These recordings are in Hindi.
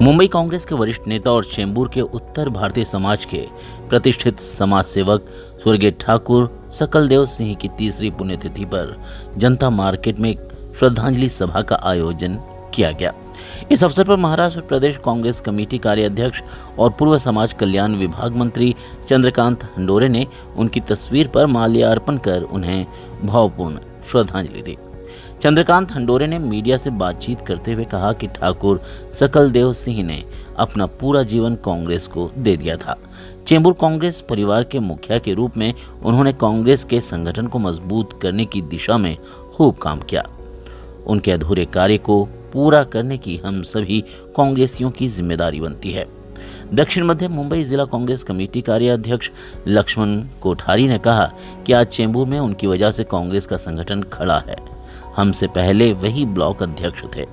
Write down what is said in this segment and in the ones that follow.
मुंबई कांग्रेस के वरिष्ठ नेता और चेंबूर के उत्तर भारतीय समाज के प्रतिष्ठित समाज सेवक स्वर्गीय ठाकुर सकलदेव सिंह की तीसरी पुण्यतिथि पर जनता मार्केट में एक श्रद्धांजलि सभा का आयोजन किया गया। इस अवसर पर महाराष्ट्र प्रदेश कांग्रेस कमेटी कार्याध्यक्ष और पूर्व समाज कल्याण विभाग मंत्री चंद्रकांत हंडोरे ने उनकी तस्वीर पर माल्यार्पण कर उन्हें भावपूर्ण श्रद्धांजलि दी। चंद्रकांत हंडोरे ने मीडिया से बातचीत करते हुए कहा कि ठाकुर सकलदेव सिंह ने अपना पूरा जीवन कांग्रेस को दे दिया था। चेंबूर कांग्रेस परिवार के मुखिया के रूप में उन्होंने कांग्रेस के संगठन को मजबूत करने की दिशा में खूब काम किया। उनके अधूरे कार्य को पूरा करने की हम सभी कांग्रेसियों की जिम्मेदारी बनती है। दक्षिण मध्य मुंबई जिला कांग्रेस कमेटी कार्याध्यक्ष लक्ष्मण कोठारी ने कहा कि आज चेंबूर में उनकी वजह से कांग्रेस का संगठन खड़ा है। हमसे पहले वही ब्लॉक अध्यक्ष थे,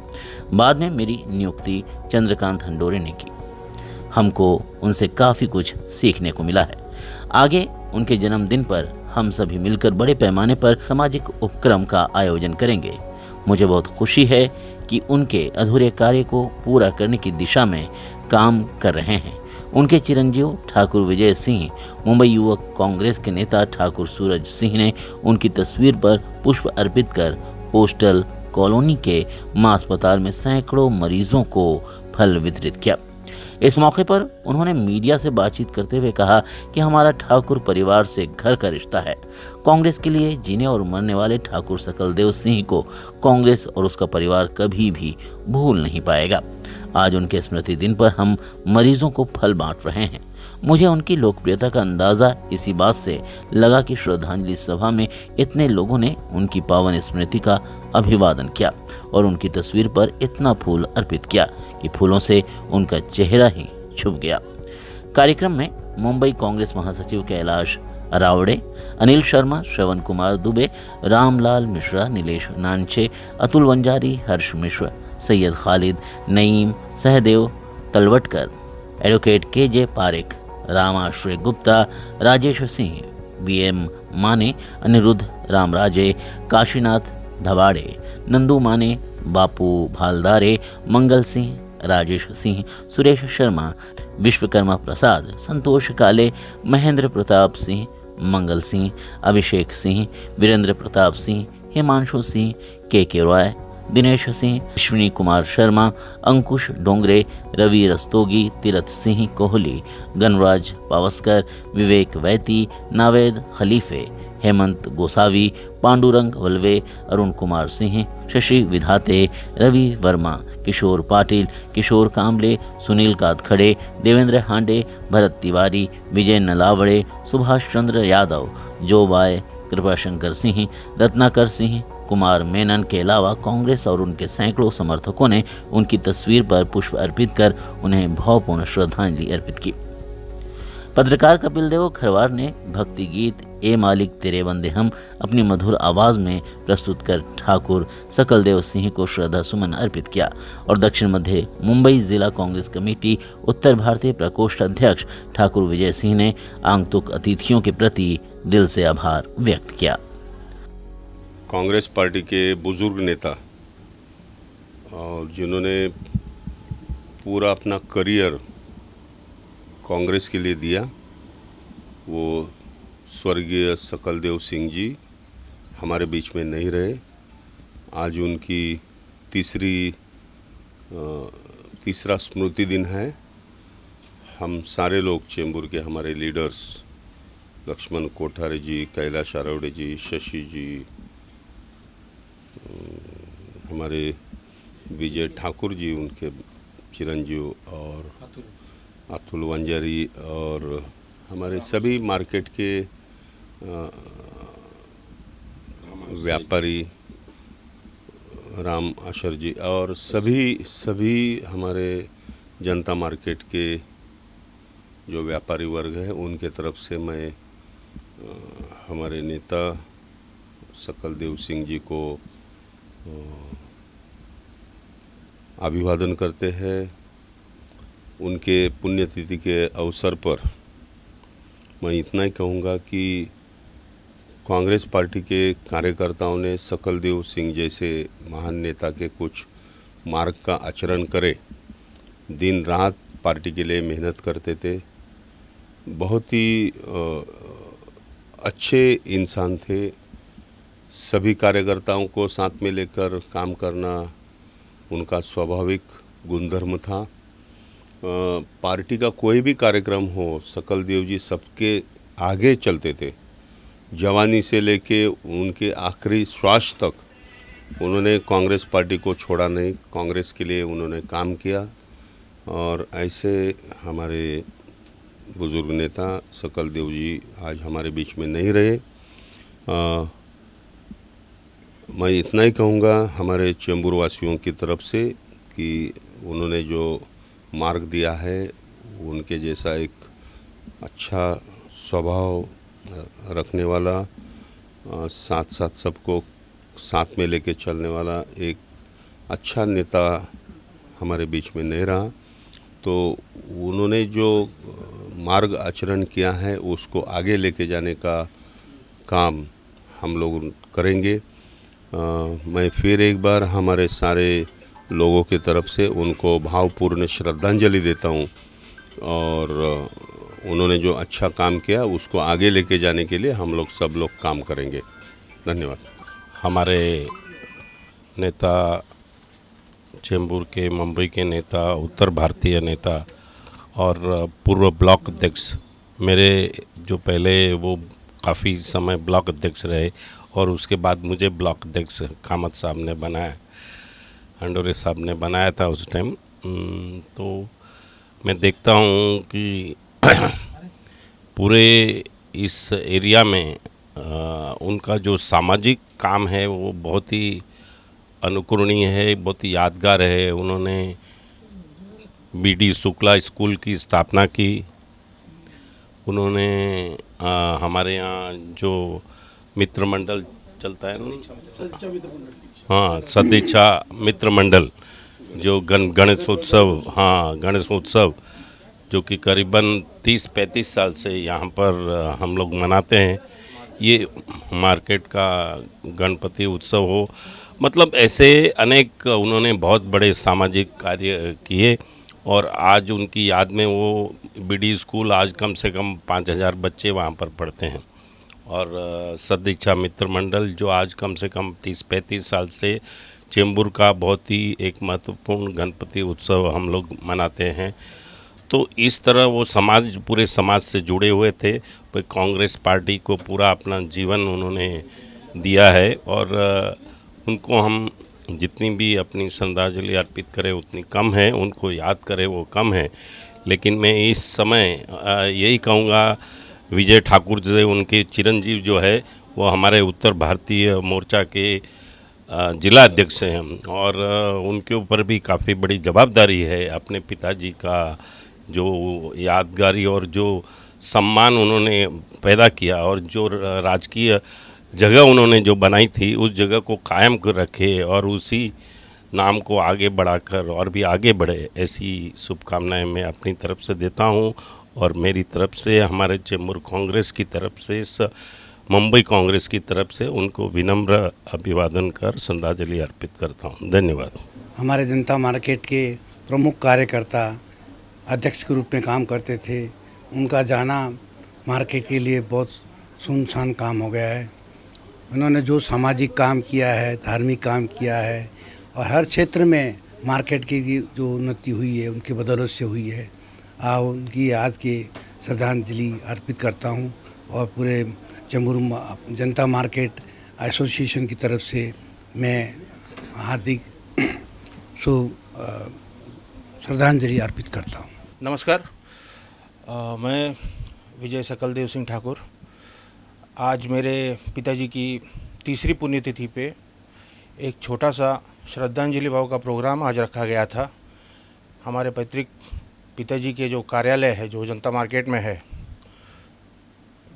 बाद में मेरी नियुक्ति चंद्रकांत हंडोरे ने की। हमको उनसे काफ़ी कुछ सीखने को मिला है। आगे उनके जन्मदिन पर हम सभी मिलकर बड़े पैमाने पर सामाजिक उपक्रम का आयोजन करेंगे। मुझे बहुत खुशी है कि उनके अधूरे कार्य को पूरा करने की दिशा में काम कर रहे हैं। उनके चिरंजीव ठाकुर विजय सिंह, मुंबई युवक कांग्रेस के नेता ठाकुर सूरज सिंह ने उनकी तस्वीर पर पुष्प अर्पित कर पोस्टल कॉलोनी के मां अस्पताल में सैकड़ों मरीजों को फल वितरित किया। इस मौके पर उन्होंने मीडिया से बातचीत करते हुए कहा कि हमारा ठाकुर परिवार से घर का रिश्ता है। कांग्रेस के लिए जीने और मरने वाले ठाकुर सकलदेव सिंह को कांग्रेस और उसका परिवार कभी भी भूल नहीं पाएगा। आज उनके स्मृति दिन पर हम मरीजों को फल बांट रहे हैं। मुझे उनकी लोकप्रियता का अंदाज़ा इसी बात से लगा कि श्रद्धांजलि सभा में इतने लोगों ने उनकी पावन स्मृति का अभिवादन किया और उनकी तस्वीर पर इतना फूल अर्पित किया कि फूलों से उनका चेहरा ही छुप गया। कार्यक्रम में मुंबई कांग्रेस महासचिव कैलाश रावड़े, अनिल शर्मा, श्रवण कुमार दुबे, रामलाल मिश्रा, नीलेश नानचे, अतुल वंजारी, हर्ष मिश्र, सैयद खालिद, नईम, सहदेव तलवटकर, एडवोकेट के पारेख, रामाश्रय गुप्ता, राजेश सिंह, बीएम माने, अनिरुद्ध रामराजे, काशीनाथ धबाड़े, नंदू माने, बापू भालदारे, मंगल सिंह, राजेश सिंह, सुरेश शर्मा, विश्वकर्मा प्रसाद, संतोष काले, महेंद्र प्रताप सिंह, मंगल सिंह, अभिषेक सिंह, वीरेंद्र प्रताप सिंह, हिमांशु सिंह, के रॉय, दिनेश सिंह, अश्विनी कुमार शर्मा, अंकुश डोंगरे, रवि रस्तोगी, तीरथ सिंह कोहली, गणराज पावस्कर, विवेक वैती, नावेद खलीफे, हेमंत गोसावी, पांडुरंग वल्वे, अरुण कुमार सिंह, शशि विधाते, रवि वर्मा, किशोर पाटिल, किशोर कामले, सुनील कातखड़े, देवेंद्र हांडे, भरत तिवारी, विजय नलावड़े, सुभाष चंद्र यादव, जोबाय, कृपाशंकर सिंह, रत्नाकर सिंह, कुमार मेनन के अलावा कांग्रेस और उनके सैकड़ों समर्थकों ने उनकी तस्वीर पर पुष्प अर्पित कर उन्हें भावपूर्ण श्रद्धांजलि अर्पित की। पत्रकार कपिल देव खरवार ने भक्ति गीत ए मालिक तेरे बंदे हम अपनी मधुर आवाज में प्रस्तुत कर ठाकुर सकलदेव सिंह को श्रद्धा सुमन अर्पित किया और दक्षिण मध्य मुंबई जिला कांग्रेस कमेटी उत्तर भारतीय प्रकोष्ठ अध्यक्ष ठाकुर विजय सिंह ने आगंतुक अतिथियों के प्रति दिल से आभार व्यक्त किया। कांग्रेस पार्टी के बुजुर्ग नेता और जिन्होंने पूरा अपना करियर कांग्रेस के लिए दिया, वो स्वर्गीय सकलदेव सिंह जी हमारे बीच में नहीं रहे। आज उनकी तीसरा स्मृति दिन है। हम सारे लोग चेंबूर के हमारे लीडर्स लक्ष्मण कोठारे जी, कैलाश रावड़े जी, शशि जी, हमारे विजय ठाकुर जी, उनके चिरंजीव, और अतुल वंजारी, और हमारे सभी मार्केट के व्यापारी, राम आशर जी, और सभी हमारे जनता मार्केट के जो व्यापारी वर्ग है, उनके तरफ से मैं हमारे नेता सकलदेव सिंह जी को अभिवादन करते हैं। उनके पुण्यतिथि के अवसर पर मैं इतना ही कहूँगा कि कांग्रेस पार्टी के कार्यकर्ताओं ने सकलदेव सिंह जैसे महान नेता के कुछ मार्ग का आचरण करे, दिन रात पार्टी के लिए मेहनत करते थे। बहुत ही अच्छे इंसान थे। सभी कार्यकर्ताओं को साथ में लेकर काम करना उनका स्वाभाविक गुणधर्म था। पार्टी का कोई भी कार्यक्रम हो, सकल देव जी सबके आगे चलते थे। जवानी से लेके उनके आखिरी श्वास तक उन्होंने कांग्रेस पार्टी को छोड़ा नहीं, कांग्रेस के लिए उन्होंने काम किया। और ऐसे हमारे बुजुर्ग नेता सकल देव जी आज हमारे बीच में नहीं रहे। मैं इतना ही कहूँगा हमारे चेंबूर वासियों की तरफ से कि उन्होंने जो मार्ग दिया है, उनके जैसा एक अच्छा स्वभाव रखने वाला, साथ साथ सबको साथ में लेके चलने वाला एक अच्छा नेता हमारे बीच में नहीं रहा। तो उन्होंने जो मार्ग आचरण किया है उसको आगे लेके जाने का काम हम लोग करेंगे। मैं फिर एक बार हमारे सारे लोगों की तरफ से उनको भावपूर्ण श्रद्धांजलि देता हूँ और उन्होंने जो अच्छा काम किया उसको आगे लेके जाने के लिए हम लोग सब लोग काम करेंगे। धन्यवाद। हमारे नेता चेंबूर के, मुंबई के नेता, उत्तर भारतीय नेता और पूर्व ब्लॉक अध्यक्ष, मेरे जो पहले वो काफ़ी समय ब्लॉक अध्यक्ष रहे और उसके बाद मुझे ब्लॉक अध्यक्ष कामत साहब ने बनाया, हंडोरे साहब ने बनाया था उस टाइम। तो मैं देखता हूँ कि पूरे इस एरिया में उनका जो सामाजिक काम है वो बहुत ही अनुकरणीय है, बहुत ही यादगार है। उन्होंने बीडी शुक्ला स्कूल की स्थापना की। उन्होंने हमारे यहाँ जो मित्र मंडल चलता है ना, हाँ, सदिच्छा मित्र मंडल, जो गणेशोत्सव जो कि करीबन 30-35 साल से यहाँ पर हम लोग मनाते हैं। ये मार्केट का गणपति उत्सव हो, मतलब ऐसे अनेक उन्होंने बहुत बड़े सामाजिक कार्य किए। और आज उनकी याद में वो बीडी स्कूल, आज कम से कम 5000 बच्चे वहाँ पर पढ़ते हैं। और सदिच्छा मित्र मंडल जो आज कम से कम 30-35 साल से चेंबूर का बहुत ही एक महत्वपूर्ण गणपति उत्सव हम लोग मनाते हैं। तो इस तरह वो समाज, पूरे समाज से जुड़े हुए थे। भाई कांग्रेस पार्टी को पूरा अपना जीवन उन्होंने दिया है और उनको हम जितनी भी अपनी श्रद्धांजलि अर्पित करें उतनी कम है, उनको याद करें वो कम है। लेकिन मैं इस समय यही कहूँगा, विजय ठाकुर जी उनके चिरंजीव जो है वो हमारे उत्तर भारतीय मोर्चा के जिला अध्यक्ष हैं और उनके ऊपर भी काफ़ी बड़ी जवाबदारी है। अपने पिताजी का जो यादगारी और जो सम्मान उन्होंने पैदा किया और जो राजकीय जगह उन्होंने जो बनाई थी उस जगह को कायम कर रखे और उसी नाम को आगे बढ़ाकर और भी आगे बढ़े, ऐसी शुभकामनाएं मैं अपनी तरफ से देता हूं। और मेरी तरफ से, हमारे चेंबूर कांग्रेस की तरफ से, मुंबई कांग्रेस की तरफ से उनको विनम्र अभिवादन कर श्रद्धांजलि अर्पित करता हूं। धन्यवाद। हमारे जनता मार्केट के प्रमुख कार्यकर्ता अध्यक्ष के रूप में काम करते थे। उनका जाना मार्केट के लिए बहुत सुनसान काम हो गया है। उन्होंने जो सामाजिक काम किया है, धार्मिक काम किया है और हर क्षेत्र में मार्केट की जो उन्नति हुई है उनकी बदौलत से हुई है। उनकी याद के श्रद्धांजलि अर्पित करता हूं और पूरे चेंबूर जनता मार्केट एसोसिएशन की तरफ से मैं हार्दिक श्रद्धांजलि अर्पित करता हूं। नमस्कार, मैं विजय सकलदेव सिंह ठाकुर। आज मेरे पिताजी की तीसरी पुण्यतिथि पे एक छोटा सा श्रद्धांजलि भाव का प्रोग्राम आज रखा गया था। हमारे पैतृक पिताजी के जो कार्यालय है, जो जनता मार्केट में है,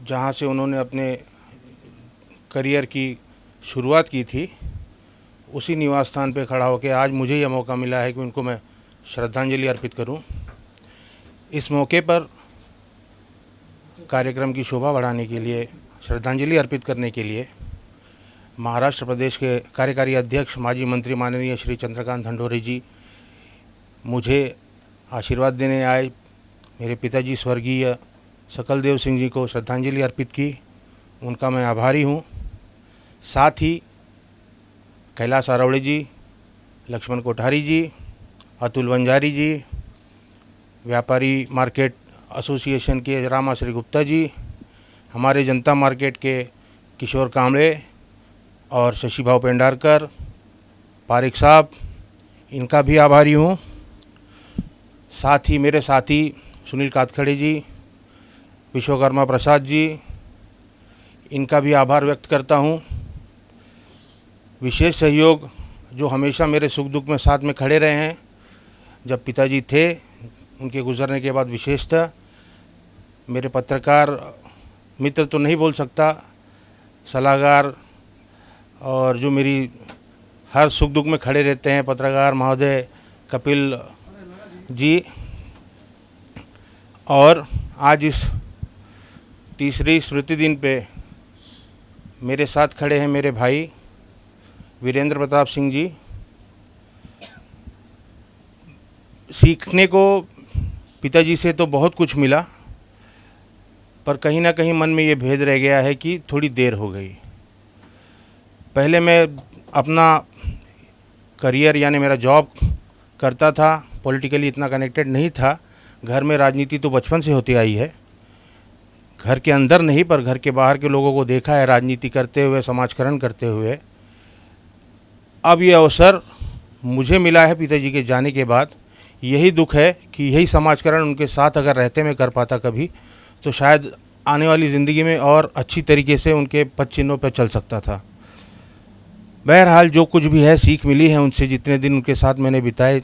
जहाँ से उन्होंने अपने करियर की शुरुआत की थी, उसी निवास स्थान पे खड़ा होकर आज मुझे यह मौका मिला है कि उनको मैं श्रद्धांजलि अर्पित करूं। इस मौके पर कार्यक्रम की शोभा बढ़ाने के लिए, श्रद्धांजलि अर्पित करने के लिए महाराष्ट्र प्रदेश के कार्यकारी अध्यक्ष माजी मंत्री माननीय श्री चंद्रकांत हंडोरे जी मुझे आशीर्वाद देने आए मेरे पिताजी स्वर्गीय सकलदेव सिंह जी को श्रद्धांजलि अर्पित की, उनका मैं आभारी हूँ। साथ ही कैलाश आरवड़े जी, लक्ष्मण कोठारी जी, अतुल बंजारी जी, व्यापारी मार्केट एसोसिएशन के रामाश्री गुप्ता जी, हमारे जनता मार्केट के किशोर कांबळे और शशि भाव पेंडारकर, पारिक साहब, इनका भी आभारी हूँ। साथ ही मेरे साथी सुनील कातखड़े जी, विश्वकर्मा प्रसाद जी, इनका भी आभार व्यक्त करता हूँ। विशेष सहयोग जो हमेशा मेरे सुख दुख में साथ में खड़े रहे हैं, जब पिताजी थे उनके गुजरने के बाद विशेषतः मेरे पत्रकार मित्र तो नहीं बोल सकता, सलाहकार और जो मेरी हर सुख दुख में खड़े रहते हैं पत्रकार महोदय कपिल जी, और आज इस तीसरी स्मृति दिन पे मेरे साथ खड़े हैं मेरे भाई वीरेंद्र प्रताप सिंह जी। सीखने को पिताजी से तो बहुत कुछ मिला, पर कहीं ना कहीं मन में ये भेद रह गया है कि थोड़ी देर हो गई। पहले मैं अपना करियर यानी मेरा जॉब करता था, पॉलिटिकली इतना कनेक्टेड नहीं था। घर में राजनीति तो बचपन से होती आई है, घर के अंदर नहीं पर घर के बाहर के लोगों को देखा है राजनीति करते हुए, समाजकरण करते हुए। अब ये अवसर मुझे मिला है पिताजी के जाने के बाद। यही दुख है कि यही समाजकरण उनके साथ अगर रहते मैं कर पाता कभी, तो शायद आने वाली ज़िंदगी में और अच्छी तरीके से उनके पद चिन्हों पर चल सकता था। बहरहाल जो कुछ भी है सीख मिली है उनसे, जितने दिन उनके साथ मैंने बिताए,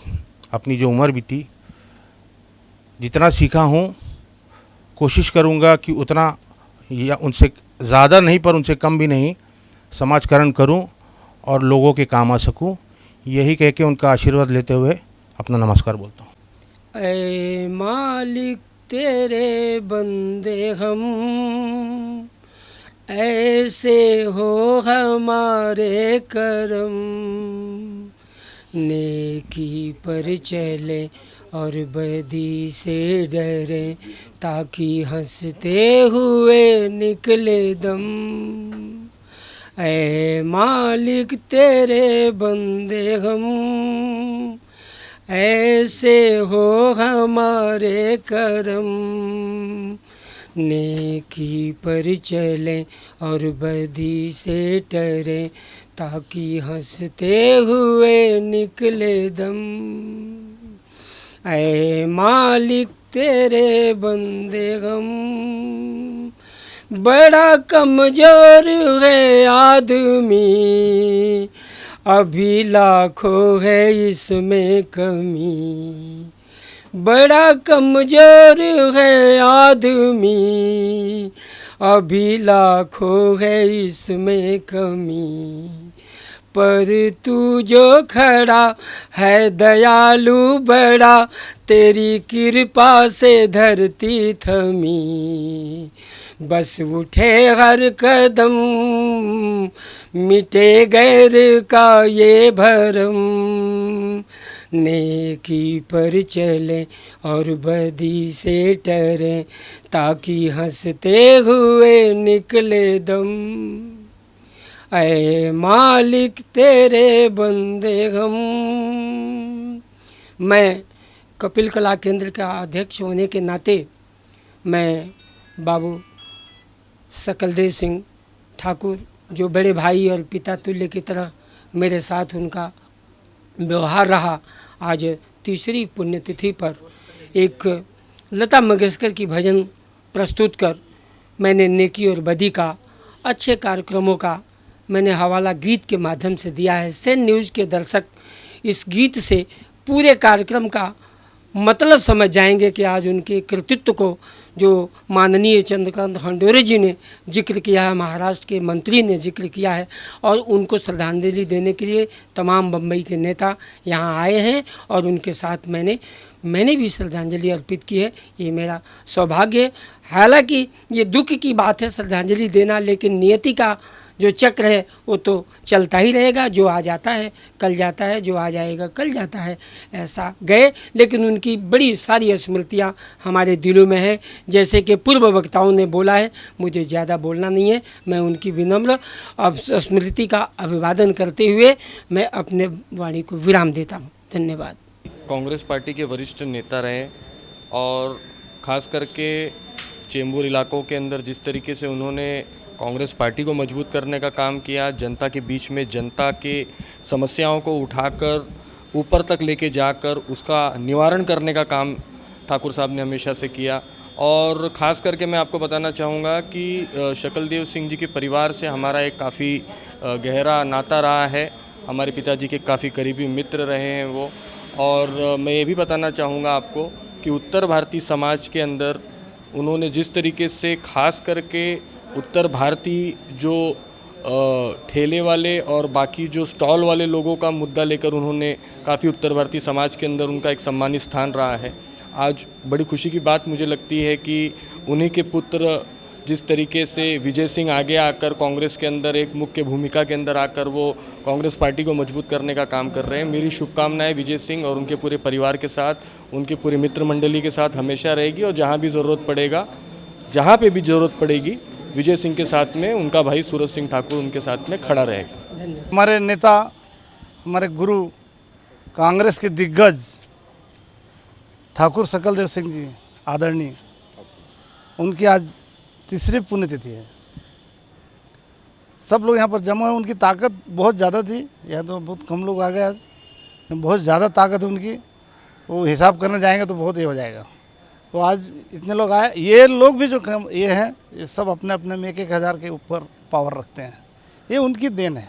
अपनी जो उम्र बीती, जितना सीखा हूँ कोशिश करूँगा कि उतना या उनसे ज़्यादा नहीं पर उनसे कम भी नहीं समाजकरण करूँ और लोगों के काम आ सकूँ। यही कह के उनका आशीर्वाद लेते हुए अपना नमस्कार बोलता हूँ। ऐ मालिक तेरे बंदे हम, ऐसे हो हमारे करम, नेकी पर चले और बदी से डरे, ताकि हंसते हुए निकले दम। ऐ मालिक तेरे बंदे हम, ऐसे हो हमारे करम, नेकी पर चले और बदी से डरे, ताकि हंसते हुए निकले दम। ऐ मालिक तेरे बंदे हम, बड़ा कमजोर है आदमी, अभी लाखों है इसमें कमी। बड़ा कमजोर है आदमी, अभी लाखों है इसमें कमी। पर तू जो खड़ा है दयालु बड़ा, तेरी कृपा से धरती थमी। बस उठे हर कदम, मिटे गैर का ये भरम, नेकी पर चले और बदी से डरे, ताकि हंसते हुए निकले दम। ऐ मालिक तेरे बंदे हम। मैं कपिल कला केंद्र का अध्यक्ष होने के नाते मैं बाबू सकलदेव सिंह ठाकुर, जो बड़े भाई और पिता तुल्य की तरह मेरे साथ उनका व्यवहार रहा, आज तीसरी पुण्यतिथि पर एक लता मंगेशकर की भजन प्रस्तुत कर मैंने नेकी और बदी का, अच्छे कार्यक्रमों का मैंने हवाला गीत के माध्यम से दिया है। सेन न्यूज़ के दर्शक इस गीत से पूरे कार्यक्रम का मतलब समझ जाएंगे कि आज उनके कृतित्व को जो माननीय चंद्रकांत हंडोरे जी ने जिक्र किया है, महाराष्ट्र के मंत्री ने जिक्र किया है, और उनको श्रद्धांजलि देने के लिए तमाम बम्बई के नेता यहाँ आए हैं और उनके साथ मैंने भी श्रद्धांजलि अर्पित की है। ये मेरा सौभाग्य है। हालांकि ये दुख की बात है श्रद्धांजलि देना, लेकिन नियति का जो चक्र है वो तो चलता ही रहेगा, जो आ जाता है कल जाता है, जो आ जाएगा कल जाता है, ऐसा गए। लेकिन उनकी बड़ी सारी स्मृतियाँ हमारे दिलों में है। जैसे कि पूर्व वक्ताओं ने बोला है, मुझे ज़्यादा बोलना नहीं है, मैं उनकी विनम्र अब स्मृति का अभिवादन करते हुए मैं अपने वाणी को विराम देता हूँ। धन्यवाद। कांग्रेस पार्टी के वरिष्ठ नेता रहे और ख़ास करके चेंबूर इलाकों के अंदर जिस तरीके से उन्होंने कांग्रेस पार्टी को मजबूत करने का काम किया, जनता के बीच में जनता के समस्याओं को उठाकर ऊपर तक लेके जाकर उसका निवारण करने का काम ठाकुर साहब ने हमेशा से किया। और ख़ास करके मैं आपको बताना चाहूँगा कि शकलदेव सिंह जी के परिवार से हमारा एक काफ़ी गहरा नाता रहा है। हमारे पिताजी के काफ़ी करीबी मित्र रहे हैं वो। और मैं ये भी बताना चाहूँगा आपको कि उत्तर भारतीय समाज के अंदर उन्होंने जिस तरीके से खास करके उत्तर भारतीय जो ठेले वाले और बाकी जो स्टॉल वाले लोगों का मुद्दा लेकर उन्होंने काफ़ी उत्तर भारतीय समाज के अंदर उनका एक सम्मानित स्थान रहा है। आज बड़ी खुशी की बात मुझे लगती है कि उन्हीं के पुत्र जिस तरीके से विजय सिंह आगे आकर कांग्रेस के अंदर एक मुख्य भूमिका के अंदर आकर वो कांग्रेस पार्टी को मजबूत करने का काम कर रहे हैं। मेरी शुभकामनाएं विजय सिंह और उनके पूरे परिवार के साथ, उनके पूरे मित्र मंडली के साथ हमेशा रहेगी। और जहां भी ज़रूरत पड़ेगा, जहां पे भी ज़रूरत पड़ेगी, विजय सिंह के साथ में उनका भाई सूरज सिंह ठाकुर उनके साथ में खड़ा रहेगा। हमारे नेता, हमारे गुरु, कांग्रेस के दिग्गज ठाकुर सकलदेव सिंह जी आदरणीय, उनकी आज तीसरी पुण्यतिथि है। सब लोग यहाँ पर जमा है। उनकी ताकत बहुत ज़्यादा थी, या तो बहुत कम लोग आ गए आज, बहुत ज़्यादा ताकत है उनकी। वो हिसाब करने जाएंगे तो बहुत ये हो जाएगा। तो आज इतने लोग आए। ये लोग भी जो ये हैं, ये सब अपने अपने में 1,000 के ऊपर पावर रखते हैं। ये उनकी देन है।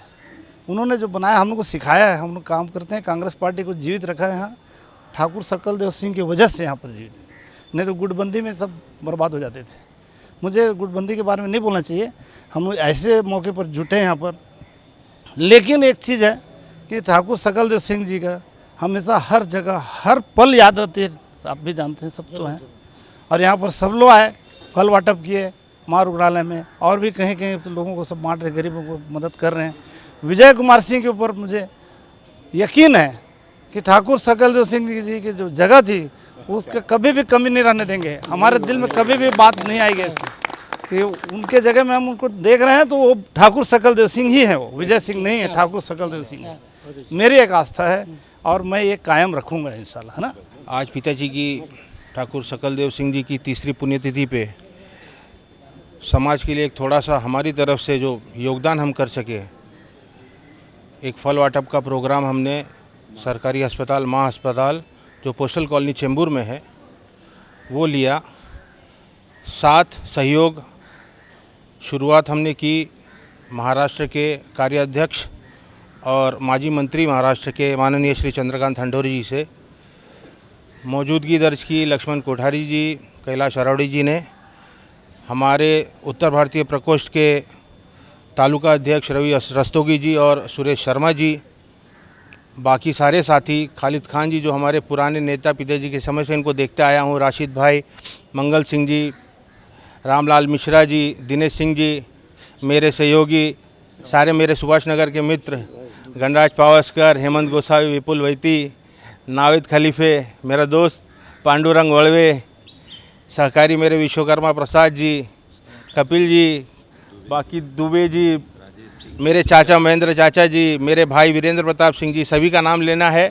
उन्होंने जो बनाया, हम लोग को सिखाया है, हम लोग काम करते हैं। कांग्रेस पार्टी को जीवित रखा है यहाँ ठाकुर सकलदेव सिंह की वजह से यहाँ पर जीवित है। नहीं तो गुटबंदी में सब बर्बाद हो जाते थे। मुझे गुटबंदी के बारे में नहीं बोलना चाहिए, हम ऐसे मौके पर जुटे हैं यहाँ पर। लेकिन एक चीज़ है कि ठाकुर सकलदेव सिंह जी का हमेशा हर जगह हर पल याद रहती है। आप भी जानते हैं, सब तो हैं। और यहाँ पर सब लोग आए, फल वाटप किए माँ रुग्णालय में, और भी कहीं कहीं तो लोगों को सब बांट रहे, गरीबों को मदद कर रहे हैं। विजय कुमार सिंह के ऊपर मुझे यकीन है कि ठाकुर सकलदेव सिंह जी की जो जगह थी उसके कभी भी कमी नहीं रहने देंगे। हमारे दिल में कभी भी बात नहीं आएगी ऐसी कि उनके जगह में हम उनको देख रहे हैं तो वो ठाकुर सकलदेव सिंह ही है, वो विजय सिंह नहीं है, ठाकुर सकलदेव सिंह है। मेरी एक आस्था है और मैं ये कायम रखूँगा इंशाल्लाह, है ना। आज पिताजी की ठाकुर सकलदेव सिंह जी की तीसरी पुण्यतिथि पे समाज के लिए एक थोड़ा सा हमारी तरफ से जो योगदान हम कर सके, एक फल वाटप का प्रोग्राम हमने सरकारी अस्पताल माँ अस्पताल जो पोस्टल कॉलोनी चेंबूर में है वो लिया। साथ सहयोग शुरुआत हमने की महाराष्ट्र के कार्याध्यक्ष और माजी मंत्री महाराष्ट्र के माननीय श्री चंद्रकांत हंडोरी जी से। मौजूदगी दर्ज की लक्ष्मण कोठारी जी, कैलाश अरावड़ी जी ने। हमारे उत्तर भारतीय प्रकोष्ठ के तालुका अध्यक्ष रवि रस्तोगी जी और सुरेश शर्मा जी, बाकी सारे साथी, खालिद खान जी जो हमारे पुराने नेता, पिताजी के समय से इनको देखते आया हूँ, राशिद भाई, मंगल सिंह जी, रामलाल मिश्रा जी, दिनेश सिंह जी, मेरे सहयोगी, सारे मेरे सुभाष नगर के मित्र, गणराज पावस्कर, हेमंत गोसावी, विपुल वैती, नाविद खलीफे, मेरा दोस्त पांडुरंग वड़वे, सहकारी मेरे विश्वकर्मा प्रसाद जी, कपिल जी, बाकी दुबे जी, मेरे चाचा महेंद्र चाचा जी, मेरे भाई वीरेंद्र प्रताप सिंह जी, सभी का नाम लेना है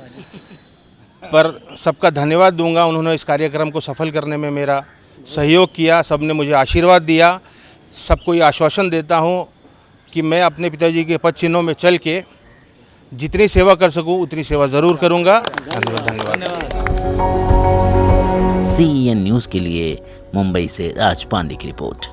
पर सबका धन्यवाद दूंगा। उन्होंने इस कार्यक्रम को सफल करने में मेरा सहयोग किया, सबने मुझे आशीर्वाद दिया। सबको ये आश्वासन देता हूँ कि मैं अपने पिताजी के पद चिन्हों में चल के जितनी सेवा कर सकूँ उतनी सेवा ज़रूर करूँगा। धन्यवाद। CEN न्यूज़ के लिए मुंबई से राज पांडे की रिपोर्ट।